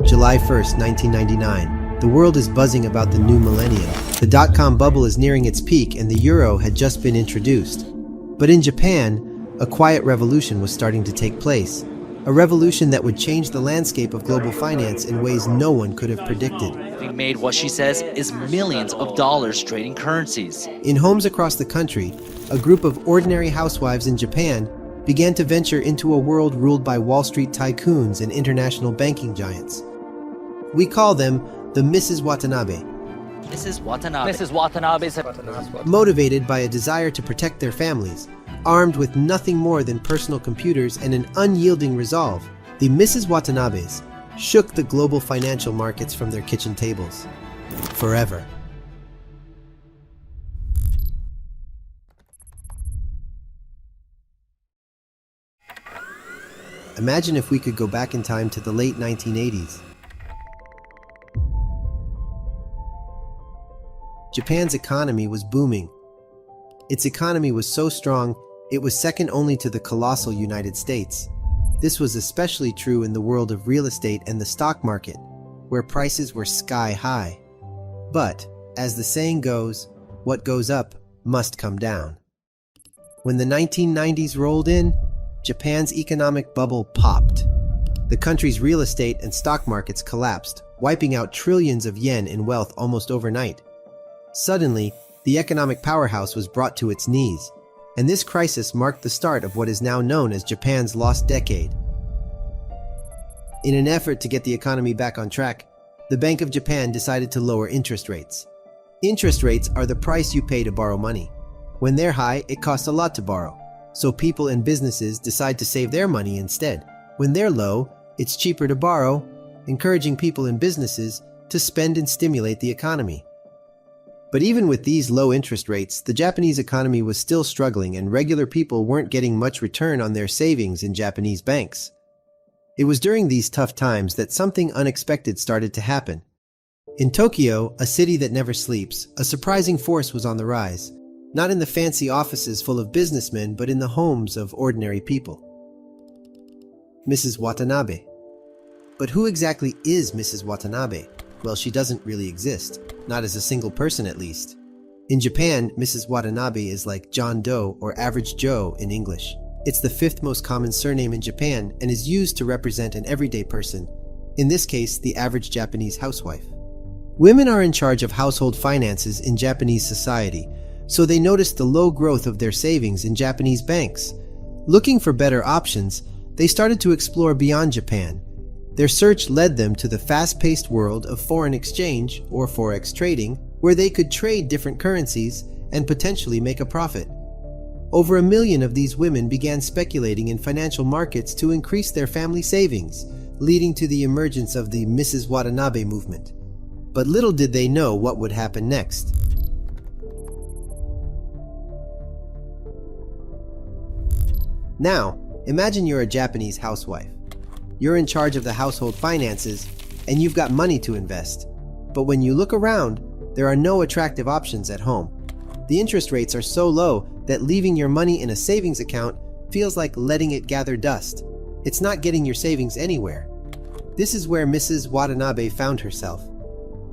July 1st, 1999. The world is buzzing about the new millennium. The dot-com bubble is nearing its peak and the euro had just been introduced. But in Japan, a quiet revolution was starting to take place. A revolution that would change the landscape of global finance in ways no one could have predicted. Having made what she says is millions of dollars trading currencies. In homes across the country, a group of ordinary housewives in Japan began to venture into a world ruled by Wall Street tycoons and international banking giants. We call them the Mrs. Watanabe. Mrs. Watanabe's Motivated by a desire to protect their families, armed with nothing more than personal computers and an unyielding resolve, the Mrs. Watanabes shook the global financial markets from their kitchen tables. Forever. Imagine if we could go back in time to the late 1980s. Japan's economy was booming. Its economy was so strong, it was second only to the colossal United States. This was especially true in the world of real estate and the stock market, where prices were sky high. But, as the saying goes, what goes up must come down. When the 1990s rolled in, Japan's economic bubble popped. The country's real estate and stock markets collapsed, wiping out trillions of yen in wealth almost overnight. Suddenly, the economic powerhouse was brought to its knees, and this crisis marked the start of what is now known as Japan's lost decade. In an effort to get the economy back on track, the Bank of Japan decided to lower interest rates. Interest rates are the price you pay to borrow money. When they're high, it costs a lot to borrow, so people and businesses decide to save their money instead. When they're low, it's cheaper to borrow, encouraging people and businesses to spend and stimulate the economy. But even with these low interest rates, the Japanese economy was still struggling and regular people weren't getting much return on their savings in Japanese banks. It was during these tough times that something unexpected started to happen. In Tokyo, a city that never sleeps, a surprising force was on the rise. Not in the fancy offices full of businessmen, but in the homes of ordinary people. Mrs. Watanabe. But who exactly is Mrs. Watanabe? Well, she doesn't really exist. Not as a single person, at least. In Japan, Mrs. Watanabe is like John Doe or Average Joe in English. It's the fifth most common surname in Japan and is used to represent an everyday person, in this case, the average Japanese housewife. Women are in charge of household finances in Japanese society, so they noticed the low growth of their savings in Japanese banks. Looking for better options, they started to explore beyond Japan. Their search led them to the fast-paced world of foreign exchange, or forex trading, where they could trade different currencies and potentially make a profit. Over 1 million of these women began speculating in financial markets to increase their family savings, leading to the emergence of the Mrs. Watanabe movement. But little did they know what would happen next. Now, imagine you're a Japanese housewife. You're in charge of the household finances, and you've got money to invest. But when you look around, there are no attractive options at home. The interest rates are so low that leaving your money in a savings account feels like letting it gather dust. It's not getting your savings anywhere. This is where Mrs. Watanabe found herself.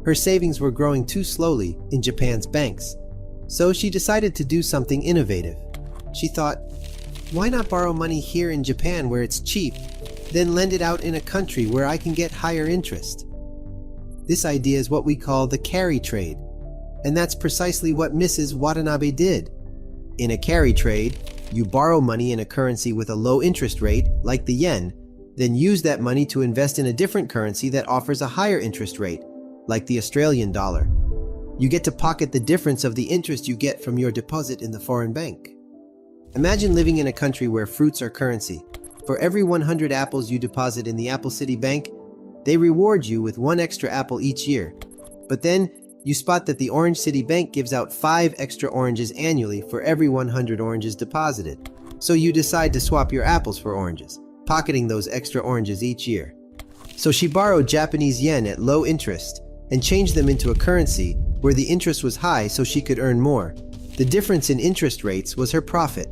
Her savings were growing too slowly in Japan's banks, so she decided to do something innovative. She thought, why not borrow money here in Japan where it's cheap, then lend it out in a country where I can get higher interest? This idea is what we call the carry trade, and that's precisely what Mrs. Watanabe did. In a carry trade, you borrow money in a currency with a low interest rate, like the yen, then use that money to invest in a different currency that offers a higher interest rate, like the Australian dollar. You get to pocket the difference of the interest you get from your deposit in the foreign bank. Imagine living in a country where fruits are currency. For every 100 apples you deposit in the Apple City Bank, they reward you with 1 extra apple each year. But then, you spot that the Orange City Bank gives out 5 extra oranges annually for every 100 oranges deposited. So you decide to swap your apples for oranges, pocketing those extra oranges each year. So she borrowed Japanese yen at low interest and changed them into a currency where the interest was high so she could earn more. The difference in interest rates was her profit.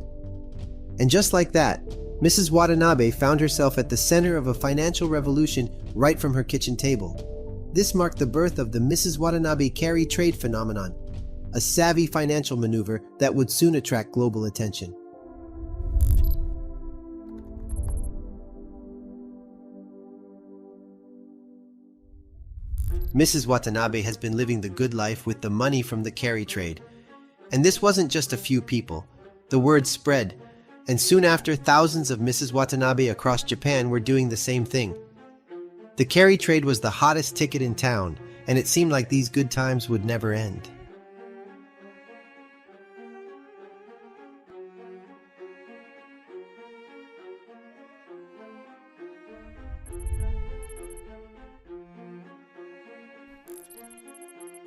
And just like that, Mrs. Watanabe found herself at the center of a financial revolution right from her kitchen table. This marked the birth of the Mrs. Watanabe carry trade phenomenon, a savvy financial maneuver that would soon attract global attention. Mrs. Watanabe has been living the good life with the money from the carry trade. And this wasn't just a few people. The word spread, and soon after, thousands of Mrs. Watanabe across Japan were doing the same thing. The carry trade was the hottest ticket in town, and it seemed like these good times would never end.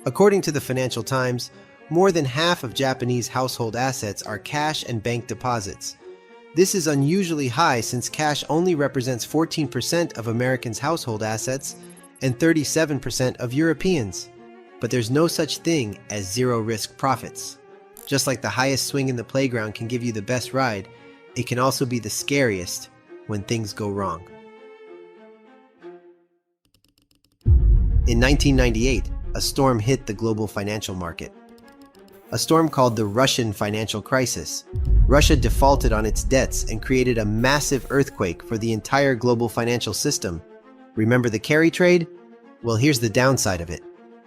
According to the Financial Times, more than half of Japanese household assets are cash and bank deposits. This is unusually high since cash only represents 14% of Americans' household assets and 37% of Europeans. But there's no such thing as zero-risk profits. Just like the highest swing in the playground can give you the best ride, it can also be the scariest when things go wrong. In 1998, a storm hit the global financial market. A storm called the Russian financial crisis. Russia defaulted on its debts and created a massive earthquake for the entire global financial system. Remember the carry trade? Well, here's the downside of it.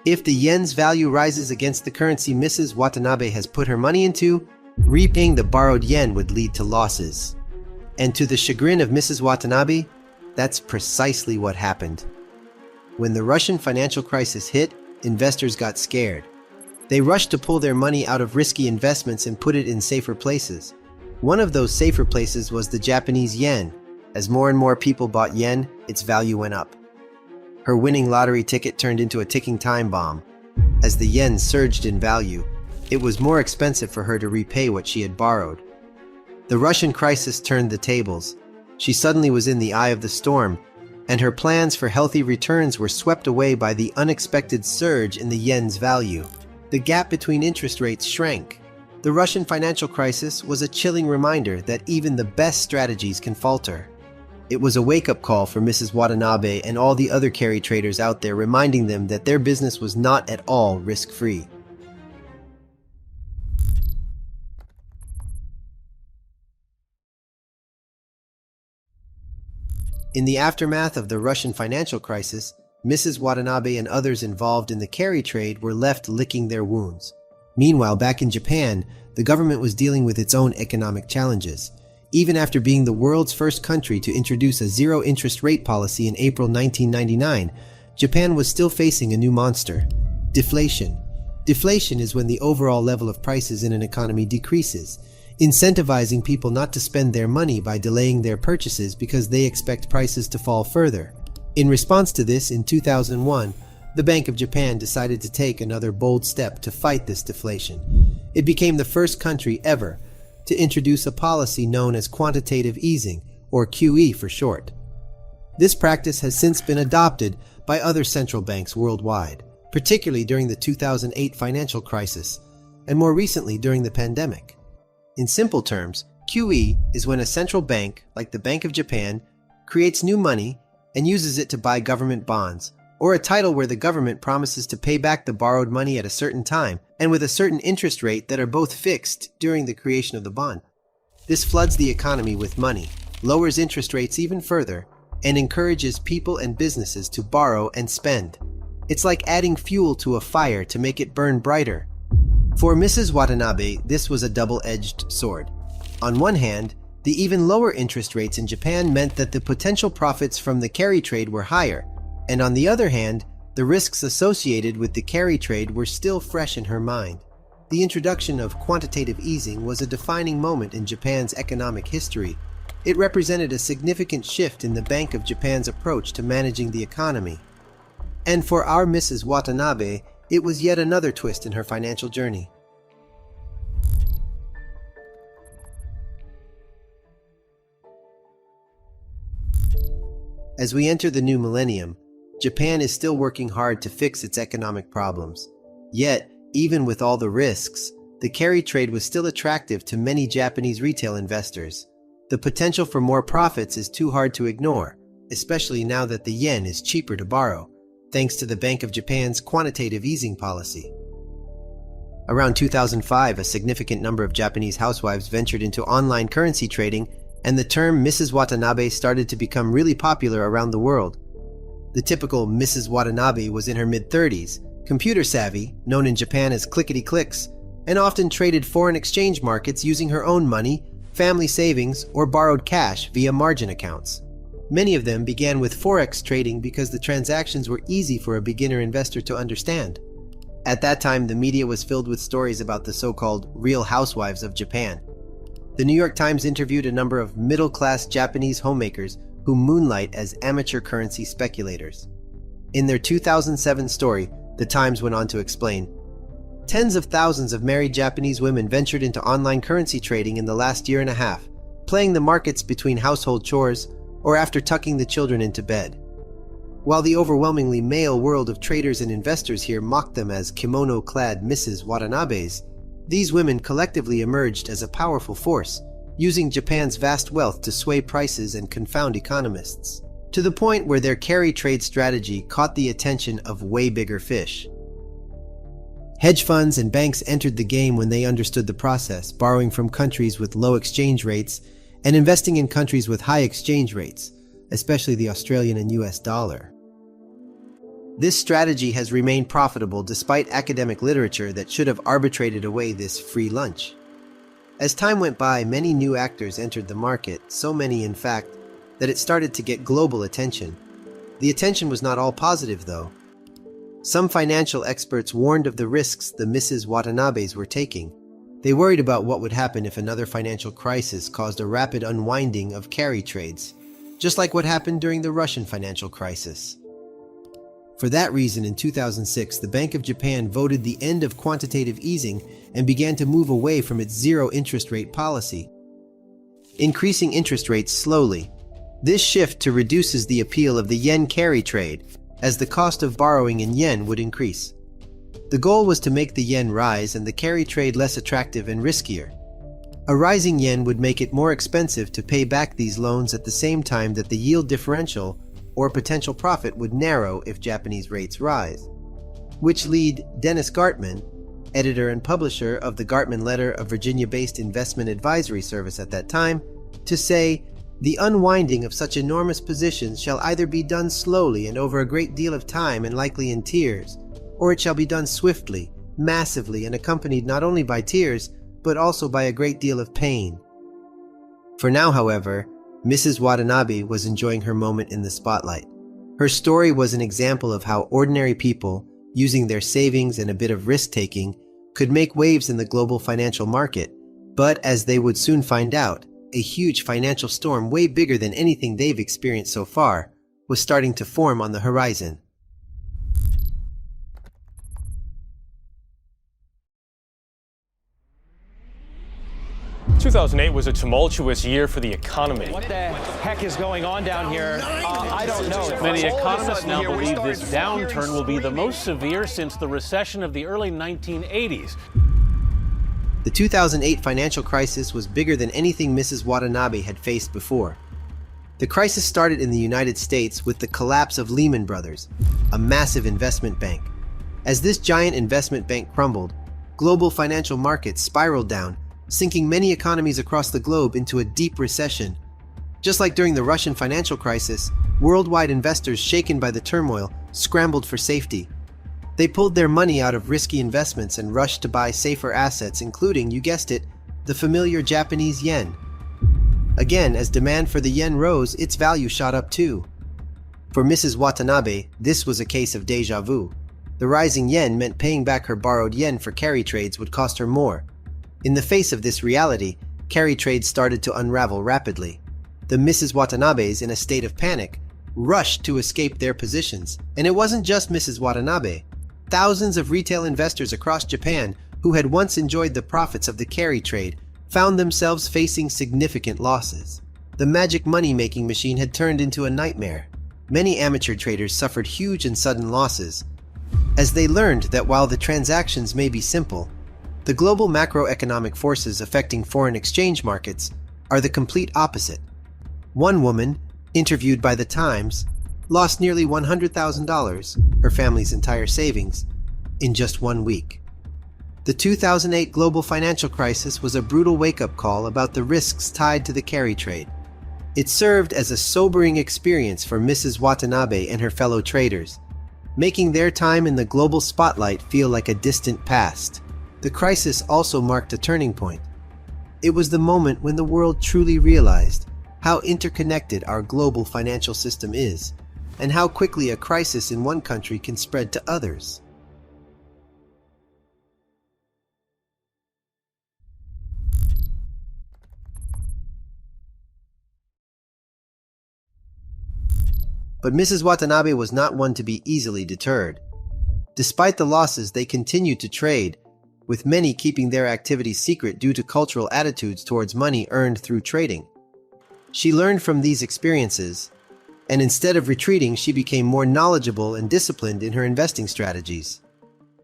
If the yen's value rises against the currency Mrs. Watanabe has put her money into, repaying the borrowed yen would lead to losses. And to the chagrin of Mrs. Watanabe, that's precisely what happened. When the Russian financial crisis hit, investors got scared. They rushed to pull their money out of risky investments and put it in safer places. One of those safer places was the Japanese yen. As more and more people bought yen, its value went up. Her winning lottery ticket turned into a ticking time bomb. As the yen surged in value, it was more expensive for her to repay what she had borrowed. The Russian crisis turned the tables. She suddenly was in the eye of the storm, and her plans for healthy returns were swept away by the unexpected surge in the yen's value. The gap between interest rates shrank. The Russian financial crisis was a chilling reminder that even the best strategies can falter. It was a wake-up call for Mrs. Watanabe and all the other carry traders out there, reminding them that their business was not at all risk-free. In the aftermath of the Russian financial crisis, Mrs. Watanabe and others involved in the carry trade were left licking their wounds. Meanwhile, back in Japan, the government was dealing with its own economic challenges. Even after being the world's first country to introduce a zero-interest rate policy in April 1999, Japan was still facing a new monster: deflation. Deflation is when the overall level of prices in an economy decreases, incentivizing people not to spend their money by delaying their purchases because they expect prices to fall further. In response to this, in 2001, the Bank of Japan decided to take another bold step to fight this deflation. It became the first country ever to introduce a policy known as quantitative easing, or QE for short. This practice has since been adopted by other central banks worldwide, particularly during the 2008 financial crisis, and more recently during the pandemic. In simple terms, QE is when a central bank, like the Bank of Japan, creates new money and uses it to buy government bonds, or a title where the government promises to pay back the borrowed money at a certain time and with a certain interest rate that are both fixed during the creation of the bond. This floods the economy with money, lowers interest rates even further, and encourages people and businesses to borrow and spend. It's like adding fuel to a fire to make it burn brighter. For Mrs. Watanabe, this was a double-edged sword. On one hand, the even lower interest rates in Japan meant that the potential profits from the carry trade were higher, and on the other hand, the risks associated with the carry trade were still fresh in her mind. The introduction of quantitative easing was a defining moment in Japan's economic history. It represented a significant shift in the Bank of Japan's approach to managing the economy. And for our Mrs. Watanabe, it was yet another twist in her financial journey. As we enter the new millennium, Japan is still working hard to fix its economic problems. Yet, even with all the risks, the carry trade was still attractive to many Japanese retail investors. The potential for more profits is too hard to ignore, especially now that the yen is cheaper to borrow, thanks to the Bank of Japan's quantitative easing policy. Around 2005, a significant number of Japanese housewives ventured into online currency trading, and the term Mrs. Watanabe started to become really popular around the world. The typical Mrs. Watanabe was in her mid-30s, computer-savvy, known in Japan as clickety-clicks, and often traded foreign exchange markets using her own money, family savings, or borrowed cash via margin accounts. Many of them began with forex trading because the transactions were easy for a beginner investor to understand. At that time, the media was filled with stories about the so-called real housewives of Japan. The New York Times interviewed a number of middle-class Japanese homemakers who moonlight as amateur currency speculators. In their 2007 story, the Times went on to explain, "Tens of thousands of married Japanese women ventured into online currency trading in the last year and a half, playing the markets between household chores or after tucking the children into bed." While the overwhelmingly male world of traders and investors here mocked them as kimono-clad Mrs. Watanabes, these women collectively emerged as a powerful force, using Japan's vast wealth to sway prices and confound economists, to the point where their carry trade strategy caught the attention of way bigger fish. Hedge funds and banks entered the game when they understood the process, borrowing from countries with low exchange rates and investing in countries with high exchange rates, especially the Australian and US dollar. This strategy has remained profitable despite academic literature that should have arbitrated away this free lunch. As time went by, many new actors entered the market, so many in fact, that it started to get global attention. The attention was not all positive though. Some financial experts warned of the risks the Mrs. Watanabes were taking. They worried about what would happen if another financial crisis caused a rapid unwinding of carry trades, just like what happened during the Russian financial crisis. For that reason, in 2006, the Bank of Japan voted the end of quantitative easing and began to move away from its zero interest rate policy, increasing interest rates slowly. This shift reduces the appeal of the yen carry trade, as the cost of borrowing in yen would increase. The goal was to make the yen rise and the carry trade less attractive and riskier. A rising yen would make it more expensive to pay back these loans at the same time that the yield differential or potential profit would narrow if Japanese rates rise. Which lead Dennis Gartman, editor and publisher of the Gartman Letter, a Virginia-based investment advisory service at that time, to say, "The unwinding of such enormous positions shall either be done slowly and over a great deal of time and likely in tears, or it shall be done swiftly, massively, and accompanied not only by tears, but also by a great deal of pain." For now, however, Mrs. Watanabe was enjoying her moment in the spotlight. Her story was an example of how ordinary people, using their savings and a bit of risk-taking, could make waves in the global financial market. But as they would soon find out, a huge financial storm way bigger than anything they've experienced so far was starting to form on the horizon. 2008 was a tumultuous year for the economy. What the heck is going on down here? I don't know. Many economists now believe this downturn will be the most severe since the recession of the early 1980s. The 2008 financial crisis was bigger than anything Mrs. Watanabe had faced before. The crisis started in the United States with the collapse of Lehman Brothers, a massive investment bank. As this giant investment bank crumbled, global financial markets spiraled down, sinking many economies across the globe into a deep recession. Just like during the Russian financial crisis, worldwide investors shaken by the turmoil scrambled for safety. They pulled their money out of risky investments and rushed to buy safer assets, including, you guessed it, the familiar Japanese yen. Again, as demand for the yen rose, its value shot up too. For Mrs. Watanabe, this was a case of déjà vu. The rising yen meant paying back her borrowed yen for carry trades would cost her more. In the face of this reality, carry trades started to unravel rapidly. The Mrs. Watanabes, in a state of panic, rushed to escape their positions. And it wasn't just Mrs. Watanabe. Thousands of retail investors across Japan who had once enjoyed the profits of the carry trade found themselves facing significant losses. The magic money-making machine had turned into a nightmare. Many amateur traders suffered huge and sudden losses, as they learned that while the transactions may be simple, the global macroeconomic forces affecting foreign exchange markets are the complete opposite. One woman, interviewed by The Times, lost nearly $100,000, her family's entire savings, in just 1 week. The 2008 global financial crisis was a brutal wake-up call about the risks tied to the carry trade. It served as a sobering experience for Mrs. Watanabe and her fellow traders, making their time in the global spotlight feel like a distant past. The crisis also marked a turning point. It was the moment when the world truly realized how interconnected our global financial system is, and how quickly a crisis in one country can spread to others. But Mrs. Watanabe was not one to be easily deterred. Despite the losses, they continued to trade, with many keeping their activities secret due to cultural attitudes towards money earned through trading. She learned from these experiences, and instead of retreating, she became more knowledgeable and disciplined in her investing strategies.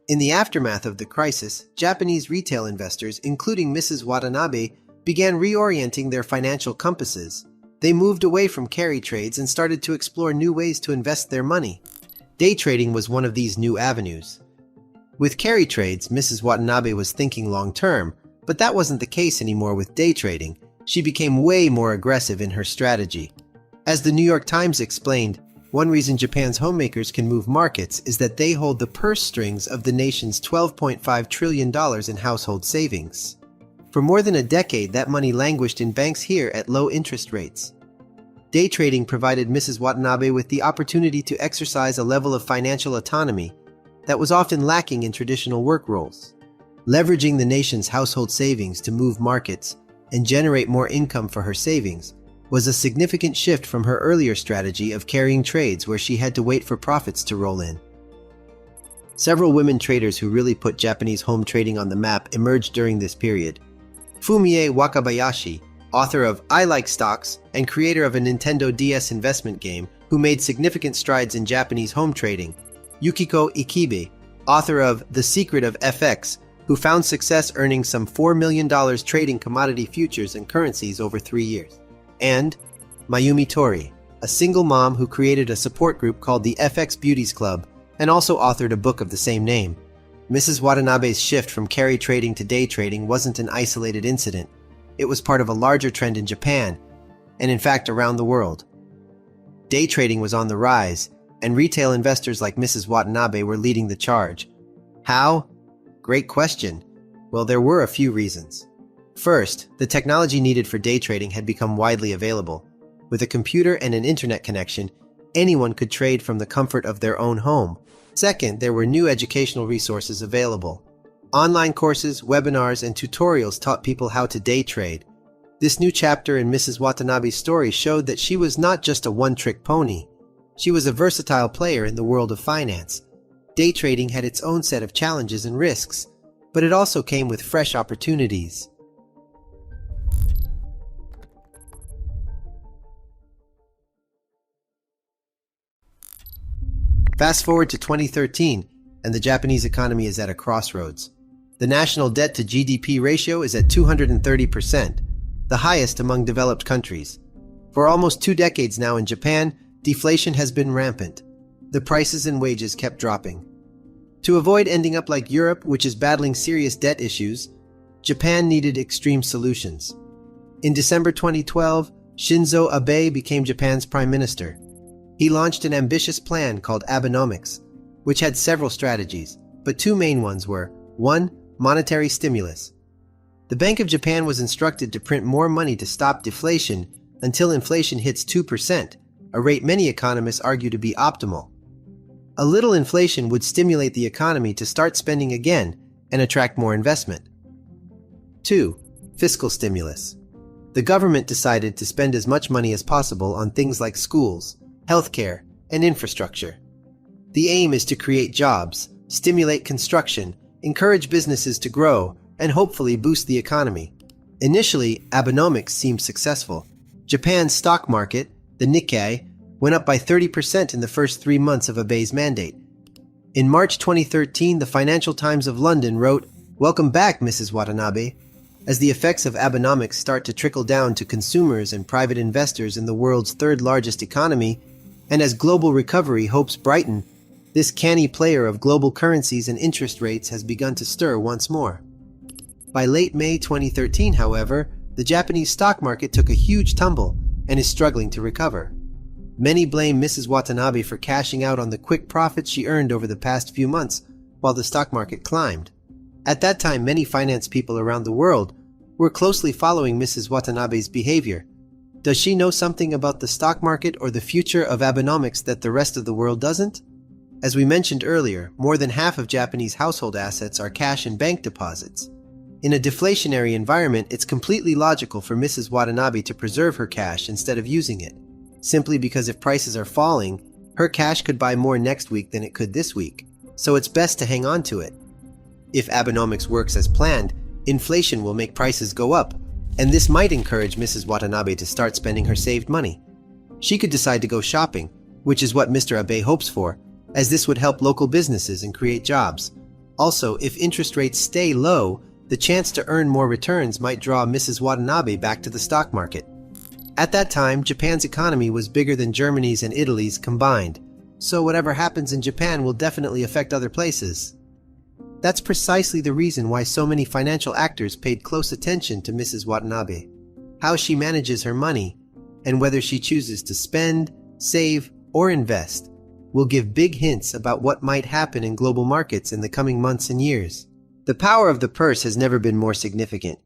In the aftermath of the crisis, Japanese retail investors, including Mrs. Watanabe, began reorienting their financial compasses. They moved away from carry trades and started to explore new ways to invest their money. Day trading was one of these new avenues. With carry trades, Mrs. Watanabe was thinking long-term, but that wasn't the case anymore with day trading. She became way more aggressive in her strategy. As the New York Times explained, one reason Japan's homemakers can move markets is that they hold the purse strings of the nation's $12.5 trillion in household savings. For more than a decade, that money languished in banks here at low interest rates. Day trading provided Mrs. Watanabe with the opportunity to exercise a level of financial autonomy that was often lacking in traditional work roles. Leveraging the nation's household savings to move markets and generate more income for her savings was a significant shift from her earlier strategy of carrying trades where she had to wait for profits to roll in. Several women traders who really put Japanese home trading on the map emerged during this period. Fumie Wakabayashi, author of I Like Stocks and creator of a Nintendo DS investment game, who made significant strides in Japanese home trading. Yukiko Ikibe, author of The Secret of FX, who found success earning some $4 million trading commodity futures and currencies over 3 years. And Mayumi Tori, a single mom who created a support group called the FX Beauties Club and also authored a book of the same name. Mrs. Watanabe's shift from carry trading to day trading wasn't an isolated incident. It was part of a larger trend in Japan, and in fact around the world. Day trading was on the rise, and retail investors like Mrs. Watanabe were leading the charge. How? Great question. Well, there were a few reasons. First, the technology needed for day trading had become widely available. With a computer and an internet connection, anyone could trade from the comfort of their own home. Second, there were new educational resources available. Online courses, webinars, and tutorials taught people how to day trade. This new chapter in Mrs. Watanabe's story showed that she was not just a one-trick pony. She was a versatile player in the world of finance. Day trading had its own set of challenges and risks, but it also came with fresh opportunities. Fast forward to 2013, and the Japanese economy is at a crossroads. The national debt to GDP ratio is at 230%, the highest among developed countries. For almost 2 decades now in Japan, deflation has been rampant. The prices and wages kept dropping. To avoid ending up like Europe, which is battling serious debt issues, Japan needed extreme solutions. In December 2012, Shinzo Abe became Japan's prime minister. He launched an ambitious plan called Abenomics, which had several strategies, but 2 main ones were: 1. Monetary stimulus. The Bank of Japan was instructed to print more money to stop deflation until inflation hits 2%, a rate many economists argue to be optimal. A little inflation would stimulate the economy to start spending again and attract more investment. 2. Fiscal stimulus. The government decided to spend as much money as possible on things like schools, healthcare, and infrastructure. The aim is to create jobs, stimulate construction, encourage businesses to grow, and hopefully boost the economy. Initially, Abenomics seemed successful. Japan's stock market, the Nikkei, went up by 30% in the first 3 months of Abe's mandate. In March 2013, the Financial Times of London wrote, "Welcome back, Mrs. Watanabe. As the effects of Abenomics start to trickle down to consumers and private investors in the world's third largest economy, and as global recovery hopes brighten, this canny player of global currencies and interest rates has begun to stir once more. By late May 2013, however, the Japanese stock market took a huge tumble and is struggling to recover. Many blame Mrs. Watanabe for cashing out on the quick profits she earned over the past few months while the stock market climbed. At that time, many finance people around the world were closely following Mrs. Watanabe's behavior. Does she know something about the stock market or the future of Abenomics that the rest of the world doesn't? As we mentioned earlier, more than half of Japanese household assets are cash and bank deposits. In a deflationary environment, it's completely logical for Mrs. Watanabe to preserve her cash instead of using it, simply because if prices are falling, her cash could buy more next week than it could this week, so it's best to hang on to it. If Abenomics works as planned, inflation will make prices go up, and this might encourage Mrs. Watanabe to start spending her saved money. She could decide to go shopping, which is what Mr. Abe hopes for, as this would help local businesses and create jobs. Also, if interest rates stay low, the chance to earn more returns might draw Mrs. Watanabe back to the stock market. At that time, Japan's economy was bigger than Germany's and Italy's combined, so whatever happens in Japan will definitely affect other places. That's precisely the reason why so many financial actors paid close attention to Mrs. Watanabe. How she manages her money, and whether she chooses to spend, save, or invest, will give big hints about what might happen in global markets in the coming months and years. The power of the purse has never been more significant.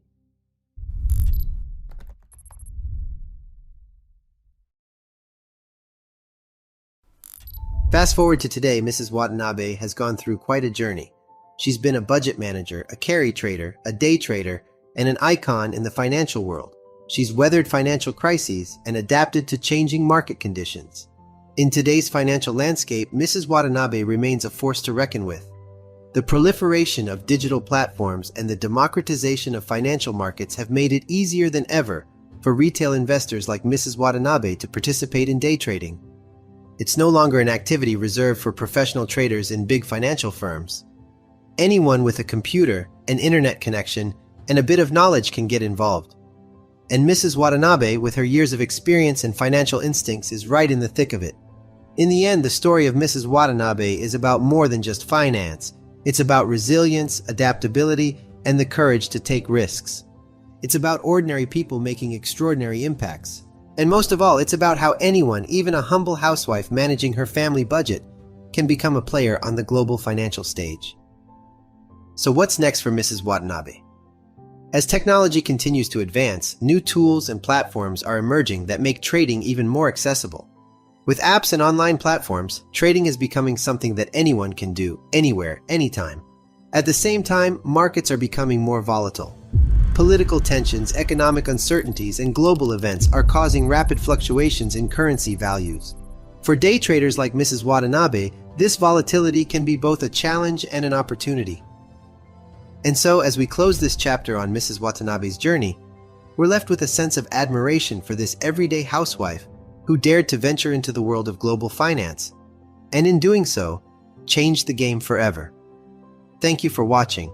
Fast forward to today, Mrs. Watanabe has gone through quite a journey. She's been a budget manager, a carry trader, a day trader, and an icon in the financial world. She's weathered financial crises and adapted to changing market conditions. In today's financial landscape, Mrs. Watanabe remains a force to reckon with. The proliferation of digital platforms and the democratization of financial markets have made it easier than ever for retail investors like Mrs. Watanabe to participate in day trading. It's no longer an activity reserved for professional traders in big financial firms. Anyone with a computer, an internet connection, and a bit of knowledge can get involved. And Mrs. Watanabe, with her years of experience and financial instincts, is right in the thick of it. In the end, the story of Mrs. Watanabe is about more than just finance. It's about resilience, adaptability, and the courage to take risks. It's about ordinary people making extraordinary impacts. And most of all, it's about how anyone, even a humble housewife managing her family budget, can become a player on the global financial stage. So what's next for Mrs. Watanabe? As technology continues to advance, new tools and platforms are emerging that make trading even more accessible. With apps and online platforms, trading is becoming something that anyone can do, anywhere, anytime. At the same time, markets are becoming more volatile. Political tensions, economic uncertainties, and global events are causing rapid fluctuations in currency values. For day traders like Mrs. Watanabe, this volatility can be both a challenge and an opportunity. And so, as we close this chapter on Mrs. Watanabe's journey, we're left with a sense of admiration for this everyday housewife who dared to venture into the world of global finance, and in doing so, changed the game forever. Thank you for watching.